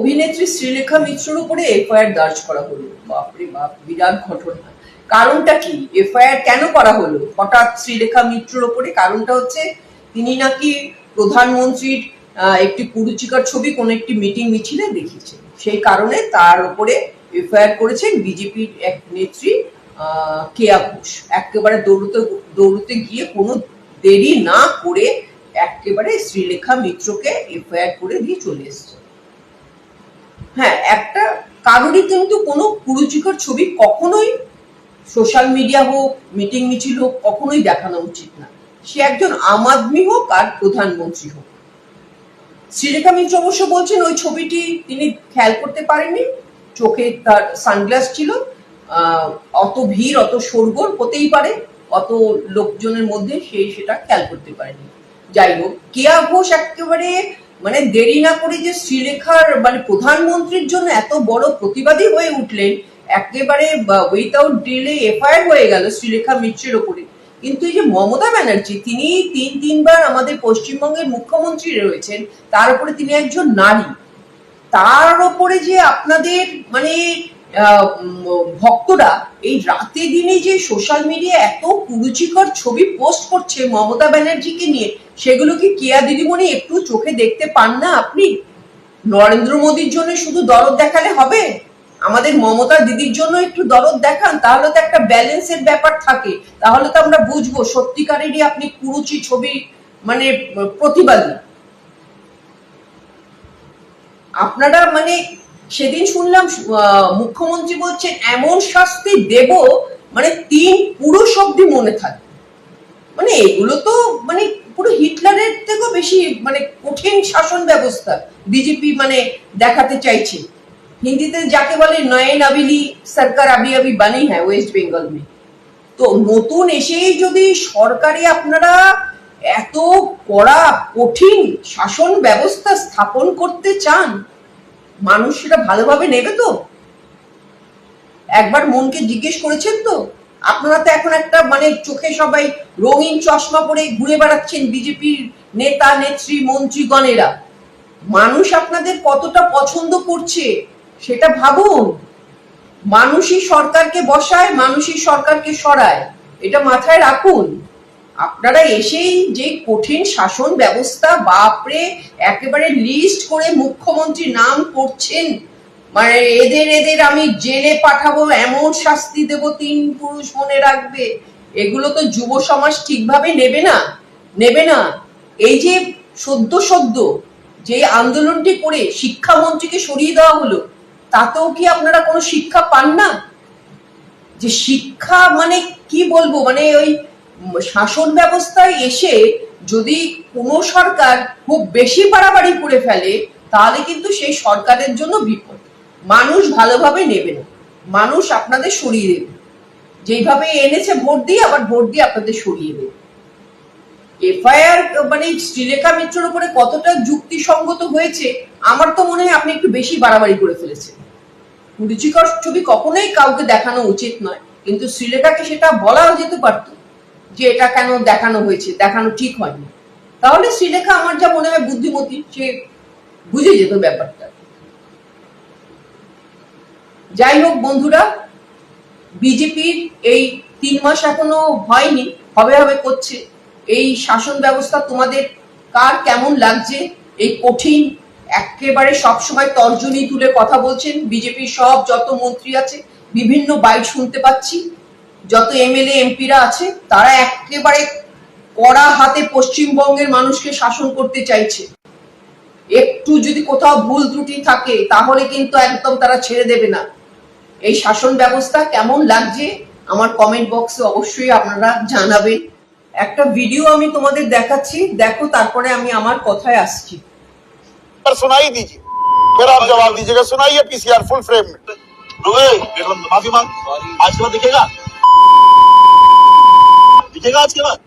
অভিনেত্রী শ্রীলেখা মিত্রর উপরে এফআইআর দর্জ করা হলো। বাপরে বাপ, বিরাট ঘটনা। কারণটা কি? এফআইআর কেন করা হলো হঠাৎ শ্রীলেখা মিত্রর উপরে? কারণটা হচ্ছে তিনি নাকি প্রধানমন্ত্রীর একটি কুরুচিকর ছবি কোন একটি মিটিং মিছিলে দেখিয়েছেন, সেই কারণে তার উপরে এফআইআর করেছেন বিজেপির এক নেত্রী কেয়া ঘোষ। একেবারে দৌড়তে গিয়ে কোনো দেরি না করে একেবারে শ্রীলেখা মিত্রকে এফআইআর করে দিয়ে চলে এসছে। হ্যাঁ, একটা কারোরই কিন্তু কোনো কুরুচিকর ছবি কখনোই সোশ্যাল মিডিয়া হোক, মিটিং মিছিল হোক, কখনোই দেখানো উচিত না। সে একজন আম আদমি হোক আর প্রধানমন্ত্রী হোক। শ্রীলেখা মিত্র অবশ্য বলছেন ওই ছবিটি তিনি খেয়াল করতে পারেননি, চোখে তার সানগ্লাস ছিল, অত ভিড় অত শোরগোল হতেই পারে, অত লোকজনের মধ্যে সেটা খেয়াল করতে পারেনি। যাই হোক, কেয়া ঘোষ একেবারে মানে দেরি না করে যে শ্রীলেখার মানে প্রধানমন্ত্রীর জন্য এত বড় প্রতিবাদী হয়ে উঠলেন, একেবারে উইথাউট ডিলে এফআইআর হয়ে গেল শ্রীলেখা মিত্রের ওপরে। কিন্তু এই যে মমতা ব্যানার্জি, তিনি তিনবার আমাদের পশ্চিমবঙ্গের মুখ্যমন্ত্রী রয়েছেন, তার উপরে তিনি একজন নারী, তার ওপরে যে আপনাদের মানে ভক্তরা এই রাতে দিনে যে সোশ্যাল মিডিয়া এত কুরুচিকর ছবি পোস্ট করছে মমতা ব্যানার্জিকে নিয়ে, সেগুলো কি কেয়া দিদিমণি একটু চোখে দেখতে পান না? আপনি নরেন্দ্র মোদীর জন্য শুধু দরদ দেখালে হবে? আমাদের মমতা দিদির জন্য একটু দরদ দেখান, তাহলে তো একটা ব্যালেন্সের ব্যাপার থাকে, তাহলে তো আমরা বুঝবো সত্যিকারেরই আপনি কুরুচি ছবি মানে প্রতিবাদী। আপনারা মানে সেদিন শুনলাম মুখ্যমন্ত্রী বলছেন এমন শাস্তি দেব মানে 3 পুরুষ অব্দি মনে থাকবে। মানে এগুলো তো মানে পুরো হিটলারের থেকেও বেশি মানে কঠিন শাসন ব্যবস্থা বিজেপি মানে দেখাতে চাইছে। হিন্দিতে যাকে বলে নয়ে নবেলি সরকার আবি আবি বানি হ্যাঁ ওয়েস্ট বেঙ্গল মে। তো নতুন এসেই যদি সরকারে আপনারা এত কড়া কঠিন শাসন ব্যবস্থা স্থাপন করতে চান, মানুষ সেটা ভালোভাবে নেবে তো? একবার মনকে জিজ্ঞেস করেছেন তো? আপনারা তো এখন একটা মানে চোখে সবাই রঙিন চশমা পরে ঘুরে বেড়াচ্ছেন বিজেপির নেতা নেত্রী মন্ত্রীগণেরা। মানুষ আপনাদের কতটা পছন্দ করছে সেটা ভাবুন। মানুষই সরকারকে বসায়, মানুষই সরকারকে সরায়, এটা মাথায় রাখুন। আপনারা এসেই যে কঠিন শাসন ব্যবস্থা, বাপরে, একেবারে লিস্ট করে মুখ্যমন্ত্রী নাম করছেন, মানে এদের আমি জেলে পাঠাবো, এমন শাস্তি দেব 3 পুরুষ মনে রাখবে। এগুলো তো যুব সমাজ ঠিকভাবে নেবে না। এই যে সদ্য যে আন্দোলনটি করে শিক্ষামন্ত্রীকে সরিয়ে দেওয়া হলো, তাতেও কি আপনারা কোনো শিক্ষা পান না? যে শিক্ষা মানে কি বলবো, মানে ওই শাসন ব্যবস্থায় এসে যদি কোনো সরকার খুব বেশি বাড়াবাড়ি করে ফেলে, তাহলে কিন্তু সেই সরকারের জন্য বিপদ। মানুষ ভালোভাবে নেবে না, মানুষ আপনাদের সরিয়ে দেবে। যেইভাবে এনেছে ভোট দিয়ে, আবার ভোট দিয়ে আপনাদের সরিয়ে দেবে। এফআইআর মানে শ্রীলেখা মিত্রের উপরে কতটা যুক্তিসঙ্গত হয়েছে, আমার তো মনে হয় আপনি একটু বেশি বাড়াবাড়ি করে ফেলেছেন। কুরুচিকর ছবি কখনোই কাউকে দেখানো উচিত নয়, কিন্তু শ্রীলেখাকে সেটা বলাও যেতে পারতো যে এটা কেন দেখানো হয়েছে, দেখানো ঠিক হয়নি। তাহলে শ্রীলেখা আমার যা মনে হয় বুদ্ধিমতী, সে বুঝে যেত ব্যাপারটা। যাই হোক বন্ধুরা, বিজেপির এই 3 মাস এখনো হয়নি, হবে করছে। এই শাসন ব্যবস্থা তোমাদের কার কেমন লাগছে? এই কঠিন একেবারে সবসময় তর্জনী তুলে কথা বলছেন বিজেপির সব যত মন্ত্রী আছে, বিভিন্ন বাইট শুনতে পাচ্ছি, যত এমএলএ এমপিরা আছে, তারা একেবারে কড়া হাতে পশ্চিমবঙ্গের মানুষকে শাসন করতে চাইছে। একটু যদি কোথাও ভুল ত্রুটি থাকে তাহলে কিন্তু একদম তারা ছেড়ে দেবে না। এই শাসন ব্যবস্থা কেমন লাগছে আমার কমেন্ট বক্সে অবশ্যই আপনারা জানাবেন। একটা ভিডিও আমি তোমাদের দেখাচ্ছি, দেখো, তারপরে আমি আমার কথায় আসছি। सुनाई दीजिए, फिर आप जवाब दीजिएगा। सुनाइए पीसीआर फुल फ्रेम में। माफी मांग, आज के बाद दिखेगा आज के बाद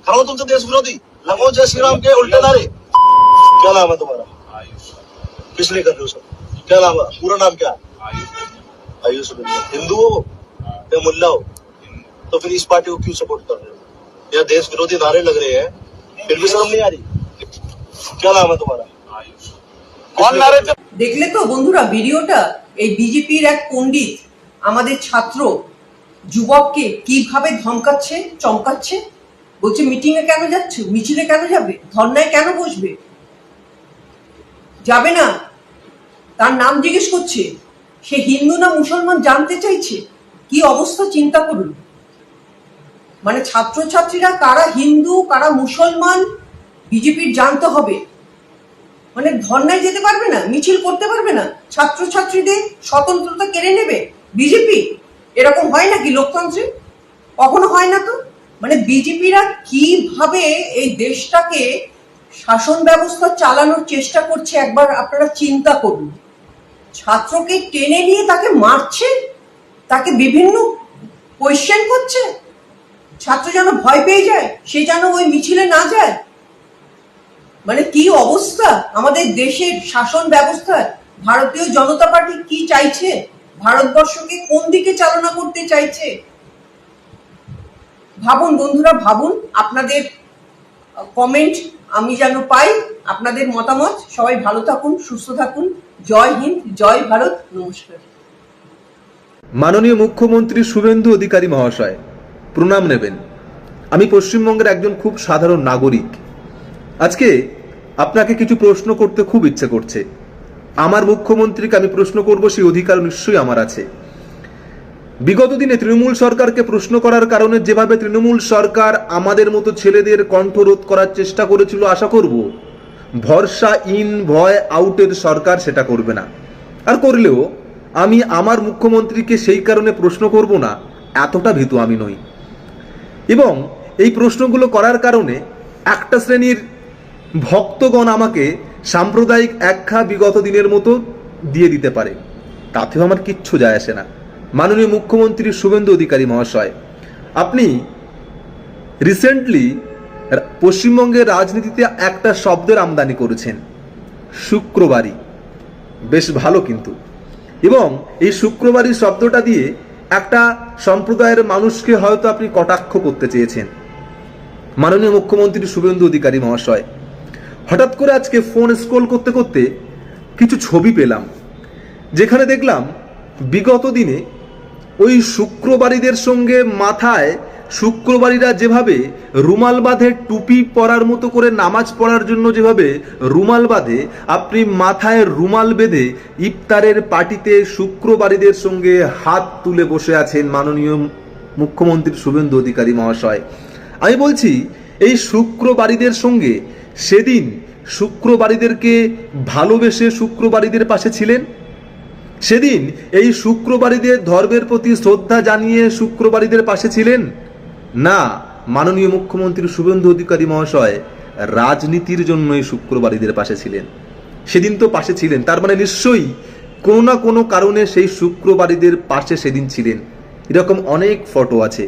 खड़ा हो तुमसे देश विरोधी, लगो जय श्री राम के उल्टे नारे। क्या नाम है तुम्हारा? किस लिए कर रहे हो सब? क्या नाम है? पूरा नाम क्या? आयुष। हिंदू हो या मुल्ला हो? तो फिर इस पार्टी को क्यों सपोर्ट कर रहे हो? या देश विरोधी नारे लग रहे हैं, फिर भी शर्म नहीं आ रही? क्या नाम है तुम्हारा? कौन नारे দেখলে তো বন্ধুরা ভিডিওটা, এই বিজেপির এক পণ্ডিত আমাদের ছাত্র যুবককে কিভাবে ধমকাচ্ছে, চমকাচ্ছে। বলছে মিটিং এ কেন যাচ্ছে, মিছিলে কেন যাবে, ধর্নায় কেন বসবে, যাবে না। তার নাম জিজ্ঞেস করছে, সে হিন্দু না মুসলমান জানতে চাইছে। কি অবস্থা চিন্তা করুন। মানে ছাত্রছাত্রীরা কারা হিন্দু কারা মুসলমান বিজেপির জানতে হবে। মানে ধর্নায় যেতে পারবে না, মিছিল করতে পারবে না, ছাত্রছাত্রীদের স্বতন্ত্রতা কেড়ে নেবে বিজেপি। এরকম হয় নাকি লোকতন্ত্রে? কখনো হয় না তো। মানে বিজেপিরা কিভাবে এই দেশটাকে শাসন ব্যবস্থা চালানোর চেষ্টা করছে একবার আপনারা চিন্তা করুন। ছাত্রকে টেনে নিয়ে তাকে মারছে, তাকে বিভিন্ন কোয়েশ্চেন করছে, ছাত্র যেন ভয় পেয়ে যায়, সে যেন ওই মিছিলে না যায়। মানে কি অবস্থা আমাদের দেশের শাসন ব্যবস্থায়। ভারতীয় জনতা পার্টি কি চাইছে, ভারতবর্ষকে কোন দিকে চালনা করতে চাইছে ভাবুন বন্ধুরা, ভাবুন। আপনাদের কমেন্ট আমি যেন পাই, আপনাদের মতামত। সবাই ভালো থাকুন, সুস্থ থাকুন। জয় হিন্দ, জয় ভারত, নমস্কার। মাননীয় মুখ্যমন্ত্রী শুভেন্দু অধিকারী মহাশয়, প্রণাম নেবেন। আমি পশ্চিমবঙ্গের একজন খুব সাধারণ নাগরিক। আজকে আপনাকে কিছু প্রশ্ন করতে খুব ইচ্ছে করছে। আমার মুখ্যমন্ত্রীকে আমি প্রশ্ন করব, সেই অধিকার নিশ্চয়ই আমার আছে। বিগত দিনে তৃণমূল সরকারকে প্রশ্ন করার কারণে যেভাবে তৃণমূল সরকার আমাদের মতো ছেলেদের কণ্ঠরোধ করার চেষ্টা করেছিল, আশা করব ভরসা ইন ভয় আউটের সরকার সেটা করবে না। আর করলেও আমি আমার মুখ্যমন্ত্রীকে সেই কারণে প্রশ্ন করব না, এতটা ভীতু আমি নই। এবং এই প্রশ্নগুলো করার কারণে একটা শ্রেণীর ভক্তগণ আমাকে সাম্প্রদায়িক একখা বিগত দিনের মতো দিয়ে দিতে পারে, তাতেও আমার কিচ্ছু যায় আসে না। মাননীয় মুখ্যমন্ত্রী শুভেন্দু অধিকারী মহাশয়, আপনি রিসেন্টলি পশ্চিমবঙ্গের রাজনীতিতে একটা শব্দের আমদানি করেছেন, শুক্রবারী। বেশ ভালো কিন্তু। এবং এই শুক্রবারী শব্দটা দিয়ে একটা সম্প্রদায়ের মানুষকে হয়তো আপনি কটাক্ষ করতে চেয়েছেন। মাননীয় মুখ্যমন্ত্রী শুভেন্দু অধিকারী মহাশয়, হঠাৎ করে আজকে ফোন স্ক্রোল করতে করতে কিছু ছবি পেলাম, যেখানে দেখলাম বিগত দিনে ওই শুক্রবারীদের সঙ্গে মাথায় শুক্রবারীরা যেভাবে রুমাল বাঁধে, টুপি পরার মতো করে নামাজ পড়ার জন্য যেভাবে রুমাল বাঁধে, আপনি মাথায় রুমাল বেঁধে ইফতারের পার্টিতে শুক্রবারীদের সঙ্গে হাত তুলে বসে আছেন মাননীয় মুখ্যমন্ত্রী শুভেন্দু অধিকারী মহাশয়। আমি বলছি, এই শুক্রবারীদের সঙ্গে সেদিন শুক্রবারীদেরকে ভালোবেসে শুক্রবারীদের পাশে ছিলেন? সেদিন এই শুক্রবারীদের ধর্মের প্রতি শ্রদ্ধা জানিয়ে শুক্রবারীদের পাশে ছিলেন? না, মাননীয় মুখ্যমন্ত্রী শুভেন্দু অধিকারী মহাশয় রাজনীতির জন্যই শুক্রবারীদের পাশে ছিলেন। সেদিন তো পাশে ছিলেন, তার মানে নিশ্চয়ই কোনো না কোনো কারণে সেই শুক্রবারীদের পাশে সেদিন ছিলেন। এরকম অনেক ফটো আছে।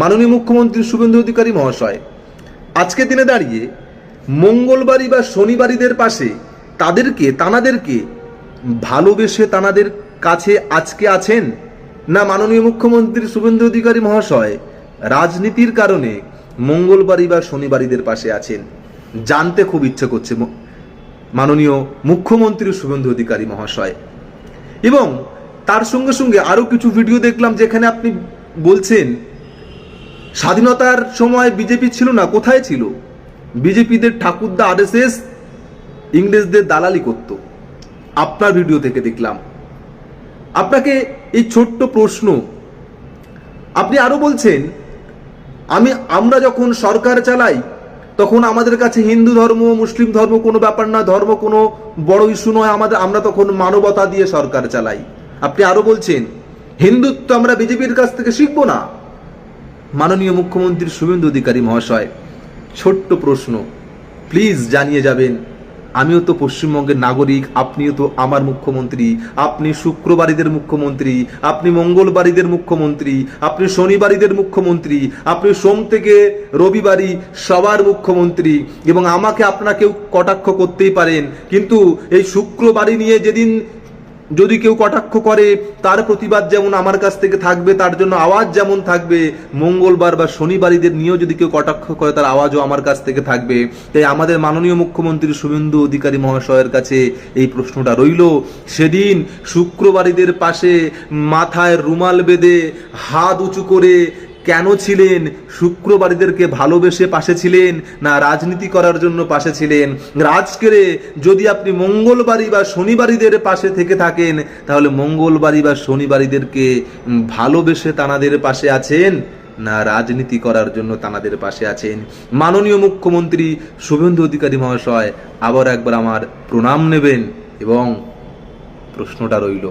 মাননীয় মুখ্যমন্ত্রী শুভেন্দু অধিকারী মহাশয়, আজকের দিনে দাঁড়িয়ে মঙ্গলবারী বা শনিবারীদের পাশে তানাদেরকে ভালোবেসে তানাদের কাছে আজকে আছেন? না মাননীয় মুখ্যমন্ত্রী শুভেন্দু অধিকারী মহাশয় রাজনীতির কারণে মঙ্গলবারী বা শনিবারীদের পাশে আছেন? জানতে খুব ইচ্ছে করছে মাননীয় মুখ্যমন্ত্রী শুভেন্দু অধিকারী মহাশয়। এবং তার সঙ্গে সঙ্গে আরো কিছু ভিডিও দেখলাম যেখানে আপনি বলছেন স্বাধীনতার সময় বিজেপি ছিল না, কোথায় ছিল? বিজেপিদের ঠাকুরদা আরএসএস ইংরেজদের দালালি করত, আপনার ভিডিও থেকে দেখলাম। আপনাকে এই ছোট্ট প্রশ্ন, আপনি আরো বলছেন আমরা যখন সরকার চালাই তখন আমাদের কাছে হিন্দু ধর্ম মুসলিম ধর্ম কোনো ব্যাপার না, ধর্ম কোনো বড় ইস্যু নয়, আমরা তখন মানবতা দিয়ে সরকার চালাই। আপনি আরো বলছেন হিন্দুত্ব আমরা বিজেপির কাছ থেকে শিখবো না। মাননীয় মুখ্যমন্ত্রী শুভেন্দু অধিকারী মহাশয়, ছোট্ট প্রশ্ন, প্লিজ জানিয়ে যাবেন। আমিও তো পশ্চিমবঙ্গের নাগরিক, আপনিও তো আমার মুখ্যমন্ত্রী। আপনি শুক্রবারীদের মুখ্যমন্ত্রী, আপনি মঙ্গলবারীদের মুখ্যমন্ত্রী, আপনি শনিবারীদের মুখ্যমন্ত্রী, আপনি সোম থেকে রবিবারই সবার মুখ্যমন্ত্রী। এবং আমাকে আপনারা কেউ কটাক্ষ করতেই পারেন, কিন্তু এই শুক্রবারী নিয়ে যেদিন যদি কেউ কটাক্ষ করে তার প্রতিবাদ যেমন আমার কাছ থেকে থাকবে, তার জন্য আওয়াজ যেমন থাকবে, মঙ্গলবার বা শনিবারীদের নিয়েও যদি কেউ কটাক্ষ করে তার আওয়াজও আমার কাছ থেকে থাকবে। তাই আমাদের মাননীয় মুখ্যমন্ত্রী শুভেন্দু অধিকারী মহাশয়ের কাছে এই প্রশ্নটা রইল, সেদিন শুক্রবারীদের পাশে মাথায় রুমাল বেঁধে হাত উঁচু করে কেন ছিলেন? শুক্রবারীদেরকে ভালোবেসে পাশে ছিলেন, না রাজনীতি করার জন্য পাশে ছিলেন? আজকেরে যদি আপনি মঙ্গলবারী বা শনিবারীদের পাশে থেকে থাকেন, তাহলে মঙ্গলবারী বা শনিবারীদেরকে ভালোবেসে তানাদের পাশে আছেন, না রাজনীতি করার জন্য তানাদের পাশে আছেন? মাননীয় মুখ্যমন্ত্রী শুভেন্দু অধিকারী মহাশয়, আবার একবার আমার প্রণাম নেবেন এবং প্রশ্নটা রইল।